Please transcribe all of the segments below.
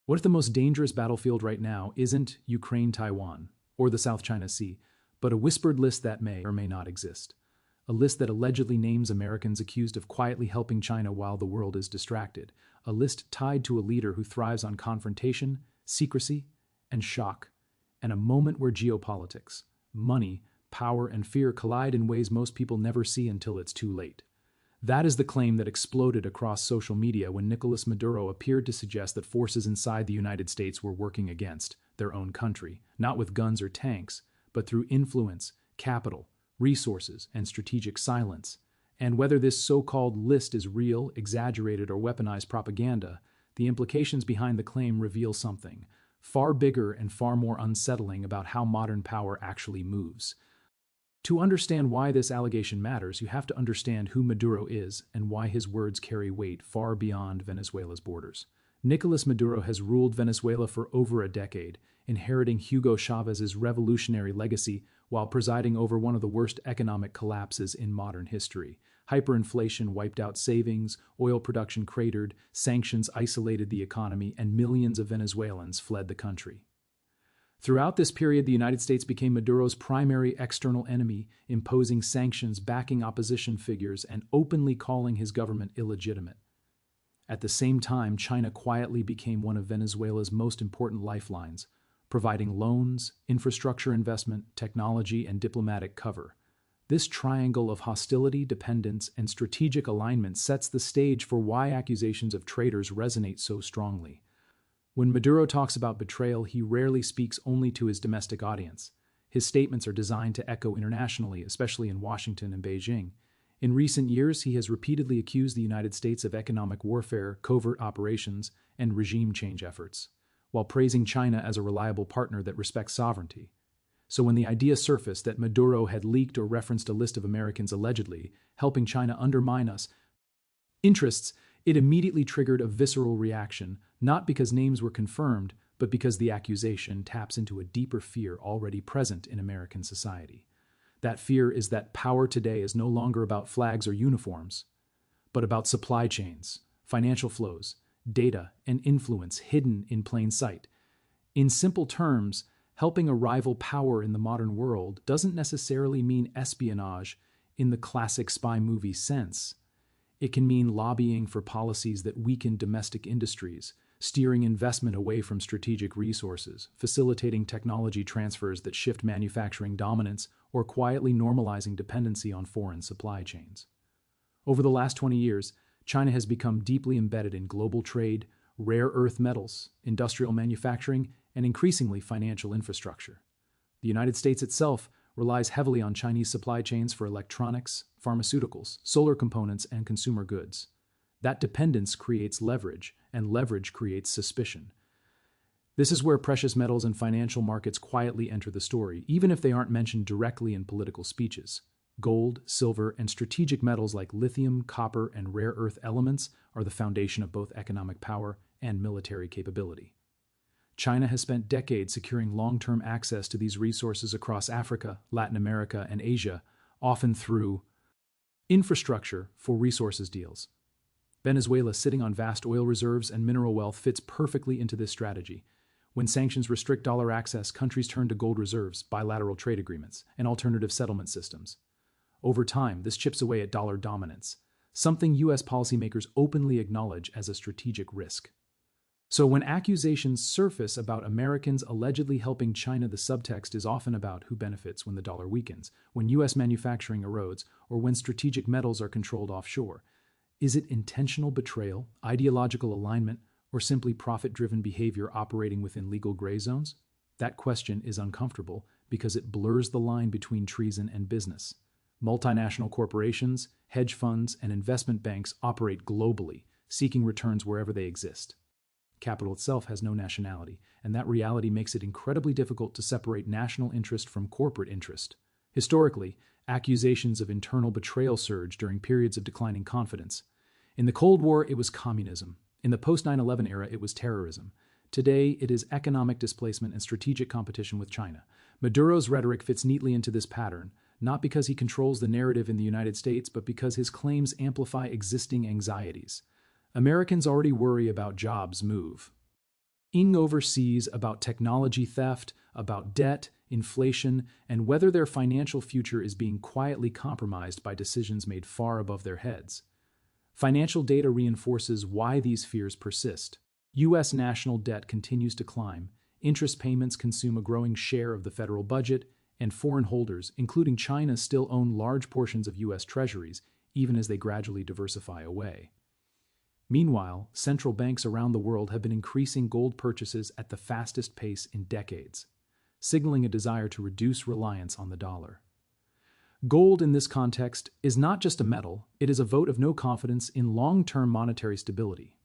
What if the most dangerous battlefield right now isn't Ukraine-Taiwan or the South China Sea, but a whispered list that may or may not exist? A list that allegedly names Americans accused of quietly helping China while the world is distracted. A list tied to a leader who thrives on confrontation, secrecy, and shock. And a moment where geopolitics, money, power, and fear collide in ways most people never see until it's too late. That is the claim that exploded across social media when Nicolás Maduro appeared to suggest that forces inside the United States were working against their own country, not with guns or tanks, but through influence, capital, resources, and strategic silence. And whether this so-called list is real, exaggerated, or weaponized propaganda, the implications behind the claim reveal something far bigger and far more unsettling about how modern power actually moves. To understand why this allegation matters, you have to understand who Maduro is and why his words carry weight far beyond Venezuela's borders. Nicolás Maduro has ruled Venezuela for over a decade, inheriting Hugo Chávez's revolutionary legacy while presiding over one of the worst economic collapses in modern history. Hyperinflation wiped out savings, oil production cratered, sanctions isolated the economy, and millions of Venezuelans fled the country. Throughout this period, the United States became Maduro's primary external enemy, imposing sanctions, backing opposition figures, and openly calling his government illegitimate. At the same time, China quietly became one of Venezuela's most important lifelines, providing loans, infrastructure investment, technology, and diplomatic cover. This triangle of hostility, dependence, and strategic alignment sets the stage for why accusations of traitors resonate so strongly. When Maduro talks about betrayal, he rarely speaks only to his domestic audience. His statements are designed to echo internationally, especially in Washington and Beijing. In recent years, he has repeatedly accused the United States of economic warfare, covert operations, and regime change efforts, while praising China as a reliable partner that respects sovereignty. So when the idea surfaced that Maduro had leaked or referenced a list of Americans allegedly helping China undermine us interests, it immediately triggered a visceral reaction, not because names were confirmed, but because the accusation taps into a deeper fear already present in American society. That fear is that power today is no longer about flags or uniforms, but about supply chains, financial flows, data, and influence hidden in plain sight. In simple terms, helping a rival power in the modern world doesn't necessarily mean espionage in the classic spy movie sense. It can mean lobbying for policies that weaken domestic industries, steering investment away from strategic resources, facilitating technology transfers that shift manufacturing dominance, or quietly normalizing dependency on foreign supply chains. Over the last 20 years, China has become deeply embedded in global trade, rare earth metals, industrial manufacturing, and increasingly financial infrastructure. The United States itself relies heavily on Chinese supply chains for electronics, pharmaceuticals, solar components, and consumer goods. That dependence creates leverage, and leverage creates suspicion. This is where precious metals and financial markets quietly enter the story, even if they aren't mentioned directly in political speeches. Gold, silver, and strategic metals like lithium, copper, and rare earth elements are the foundation of both economic power and military capability. China has spent decades securing long-term access to these resources across Africa, Latin America, and Asia, often through infrastructure for resources deals. Venezuela, sitting on vast oil reserves and mineral wealth, fits perfectly into this strategy. When sanctions restrict dollar access, countries turn to gold reserves, bilateral trade agreements, and alternative settlement systems. Over time, this chips away at dollar dominance, something U.S. policymakers openly acknowledge as a strategic risk. So when accusations surface about Americans allegedly helping China, the subtext is often about who benefits when the dollar weakens, when U.S. manufacturing erodes, or when strategic metals are controlled offshore. Is it intentional betrayal, ideological alignment, or simply profit-driven behavior operating within legal gray zones? That question is uncomfortable because it blurs the line between treason and business. Multinational corporations, hedge funds, and investment banks operate globally, seeking returns wherever they exist. Capital itself has no nationality, and that reality makes it incredibly difficult to separate national interest from corporate interest. Historically, accusations of internal betrayal surged during periods of declining confidence. In the Cold War, it was communism. In the post-9/11 era, it was terrorism. Today, it is economic displacement and strategic competition with China. Maduro's rhetoric fits neatly into this pattern, not because he controls the narrative in the United States, but because his claims amplify existing anxieties. Americans already worry about jobs move ing overseas about technology theft, about debt, inflation, and whether their financial future is being quietly compromised by decisions made far above their heads. Financial data reinforces why these fears persist. U.S. national debt continues to climb, interest payments consume a growing share of the federal budget, and foreign holders, including China, still own large portions of U.S. treasuries, even as they gradually diversify away. Meanwhile, central banks around the world have been increasing gold purchases at the fastest pace in decades, signaling a desire to reduce reliance on the dollar. Gold, in this context, is not just a metal, it is a vote of no confidence in long-term monetary stability.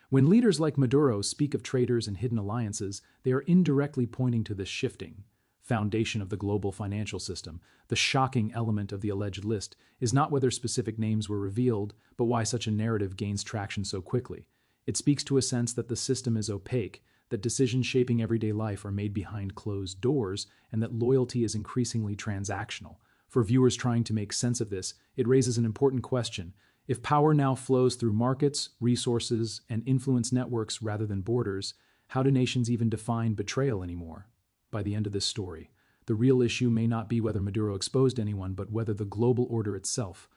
When leaders like Maduro speak of traitors and hidden alliances, they are indirectly pointing to this shifting foundation of the global financial system. The shocking element of the alleged list is not whether specific names were revealed, but why such a narrative gains traction so quickly. It speaks to a sense that the system is opaque, that decisions shaping everyday life are made behind closed doors, and that loyalty is increasingly transactional. For viewers trying to make sense of this, it raises an important question. If power now flows through markets, resources, and influence networks rather than borders, how do nations even define betrayal anymore? By the end of this story, the real issue may not be whether Maduro exposed anyone, but whether the global order itself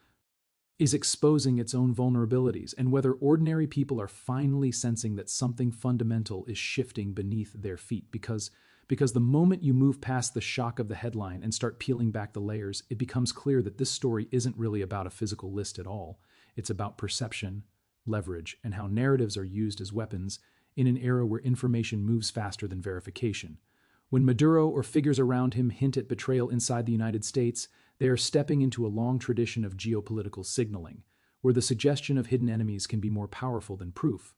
is exposing its own vulnerabilities, and whether ordinary people are finally sensing that something fundamental is shifting beneath their feet. Because the moment you move past the shock of the headline and start peeling back the layers, it becomes clear that this story isn't really about a physical list at all. It's about perception, leverage, and how narratives are used as weapons in an era where information moves faster than verification. When Maduro or figures around him hint at betrayal inside the United States, they are stepping into a long tradition of geopolitical signaling, where the suggestion of hidden enemies can be more powerful than proof.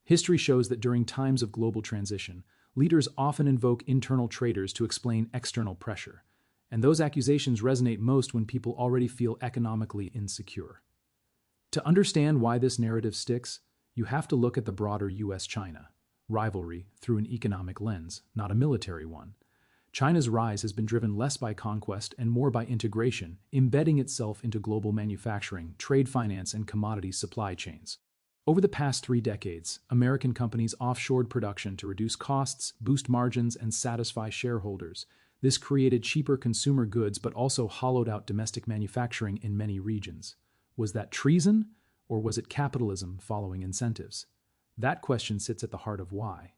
History shows that during times of global transition, leaders often invoke internal traitors to explain external pressure, and those accusations resonate most when people already feel economically insecure. To understand why this narrative sticks, you have to look at the broader US-China rivalry through an economic lens, not a military one. China's rise has been driven less by conquest and more by integration, embedding itself into global manufacturing, trade finance, and commodity supply chains. Over the past 3 decades, American companies offshored production to reduce costs, boost margins, and satisfy shareholders. This created cheaper consumer goods but also hollowed out domestic manufacturing in many regions. Was that treason, or was it capitalism following incentives? That question sits at the heart of why.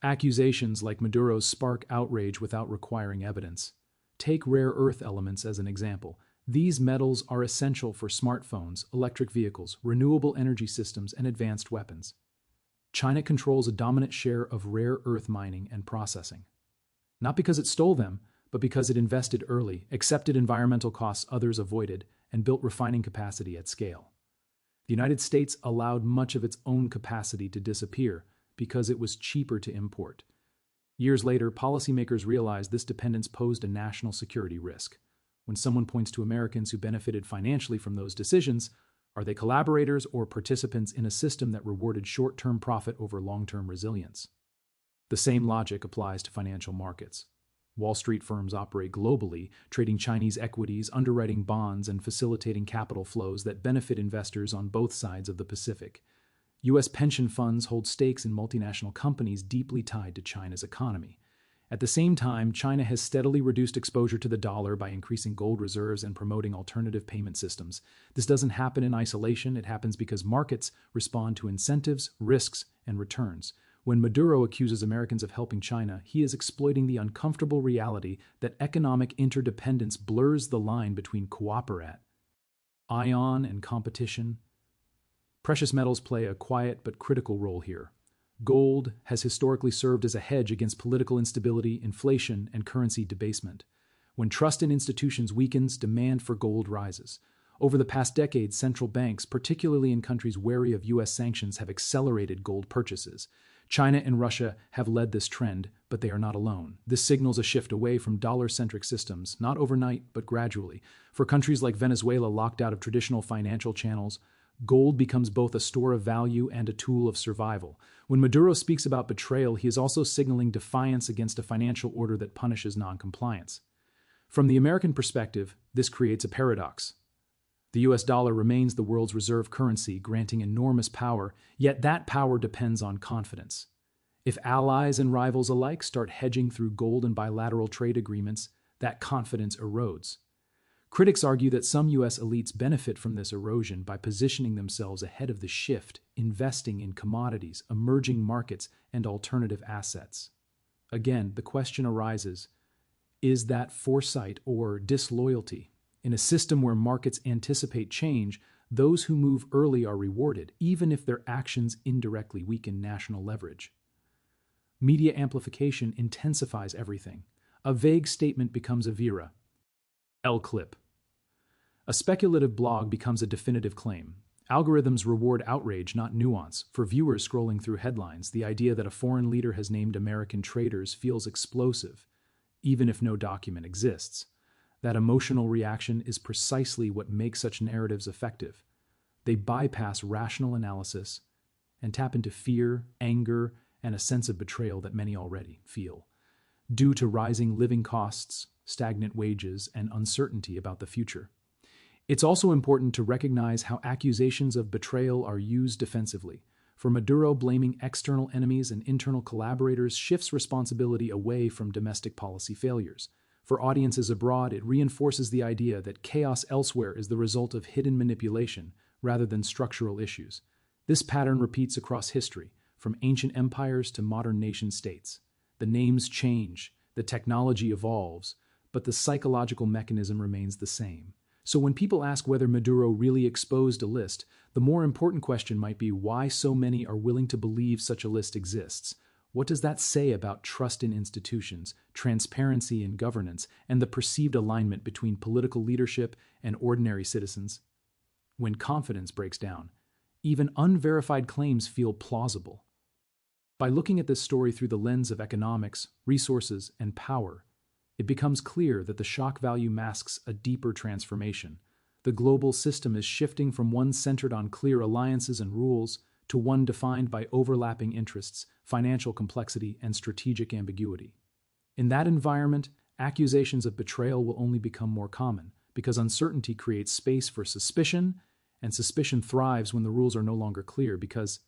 Accusations like Maduro's spark outrage without requiring evidence. Take rare earth elements as an example. These metals are essential for smartphones, electric vehicles, renewable energy systems, and advanced weapons. China controls a dominant share of rare earth mining and processing. Not because it stole them, but because it invested early, accepted environmental costs others avoided, and built refining capacity at scale. The United States allowed much of its own capacity to disappear because it was cheaper to import. Years later, policymakers realized this dependence posed a national security risk. When someone points to Americans who benefited financially from those decisions, are they collaborators or participants in a system that rewarded short-term profit over long-term resilience? The same logic applies to financial markets. Wall Street firms operate globally, trading Chinese equities, underwriting bonds, and facilitating capital flows that benefit investors on both sides of the Pacific. U.S. pension funds hold stakes in multinational companies deeply tied to China's economy. At the same time, China has steadily reduced exposure to the dollar by increasing gold reserves and promoting alternative payment systems. This doesn't happen in isolation, it happens because markets respond to incentives, risks, and returns. When Maduro accuses Americans of helping China, he is exploiting the uncomfortable reality that economic interdependence blurs the line between cooperate, ion, and competition. Precious metals play a quiet but critical role here. Gold has historically served as a hedge against political instability, inflation, and currency debasement. When trust in institutions weakens, demand for gold rises. Over the past decade, central banks, particularly in countries wary of U.S. sanctions, have accelerated gold purchases. China and Russia have led this trend, but they are not alone. This signals a shift away from dollar-centric systems, not overnight, but gradually. For countries like Venezuela locked out of traditional financial channels, gold becomes both a store of value and a tool of survival. When Maduro speaks about betrayal, he is also signaling defiance against a financial order that punishes non-compliance. From the American perspective, this creates a paradox. The US dollar remains the world's reserve currency, granting enormous power, yet that power depends on confidence. If allies and rivals alike start hedging through gold and bilateral trade agreements, that confidence erodes. Critics argue that some U.S. elites benefit from this erosion by positioning themselves ahead of the shift, investing in commodities, emerging markets, and alternative assets. Again, the question arises, is that foresight or disloyalty? In a system where markets anticipate change, those who move early are rewarded, even if their actions indirectly weaken national leverage. Media amplification intensifies everything. A vague statement becomes a vira. L-clip. A speculative blog becomes a definitive claim. Algorithms reward outrage, not nuance. For viewers scrolling through headlines, the idea that a foreign leader has named American traitors feels explosive, even if no document exists. That emotional reaction is precisely what makes such narratives effective. They bypass rational analysis and tap into fear, anger, and a sense of betrayal that many already feel, due to rising living costs, stagnant wages, and uncertainty about the future. It's also important to recognize how accusations of betrayal are used defensively. For Maduro, blaming external enemies and internal collaborators shifts responsibility away from domestic policy failures. For audiences abroad, it reinforces the idea that chaos elsewhere is the result of hidden manipulation rather than structural issues. This pattern repeats across history, from ancient empires to modern nation-states. The names change, the technology evolves, but the psychological mechanism remains the same. So when people ask whether Maduro really exposed a list, the more important question might be why so many are willing to believe such a list exists. What does that say about trust in institutions, transparency in governance, and the perceived alignment between political leadership and ordinary citizens? When confidence breaks down, even unverified claims feel plausible. By looking at this story through the lens of economics, resources, and power, it becomes clear that the shock value masks a deeper transformation. The global system is shifting from one centered on clear alliances and rules to one defined by overlapping interests, financial complexity, and strategic ambiguity. In that environment, accusations of betrayal will only become more common, because uncertainty creates space for suspicion, and suspicion thrives when the rules are no longer clear, because